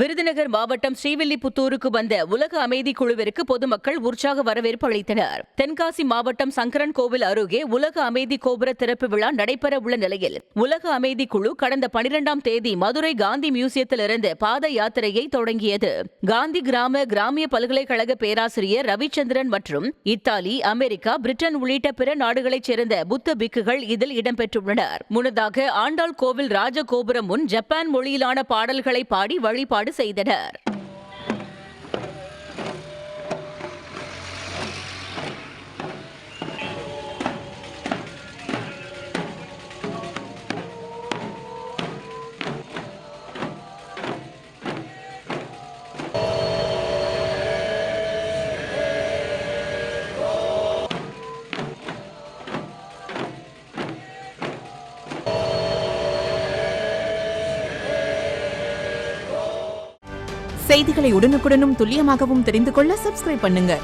விருதுநகர் மாவட்டம் ஸ்ரீவில்லிபுத்தூருக்கு வந்த உலக அமைதி குழுவிற்கு பொதுமக்கள் உற்சாக வரவேற்பு அளித்தனர். தென்காசி மாவட்டம் சங்கரன் கோவில் அருகே உலக அமைதி கோபுர திறப்பு விழா நடைபெற உள்ள நிலையில் உலக அமைதி குழு கடந்த 12ஆம் தேதி மதுரை காந்தி மியூசியத்திலிருந்து பாத யாத்திரையை தொடங்கியது. காந்தி கிராமிய பல்கலைக்கழக பேராசிரியர் ரவிச்சந்திரன் மற்றும் இத்தாலி, அமெரிக்கா, பிரிட்டன் உள்ளிட்ட பிற நாடுகளைச் சேர்ந்த புத்த பிக்குகள் இதில் இடம்பெற்றுள்ளனர். முன்னதாக ஆண்டாள் கோவில் ராஜகோபுரம் முன் ஜப்பான் மொழியிலான பாடல்களை பாடி வழிபாடு செய்தனர். செய்திகளை உடனுக்குடனும் துல்லியமாகவும் தெரிந்து கொள்ள சப்ஸ்கிரைப் பண்ணுங்க.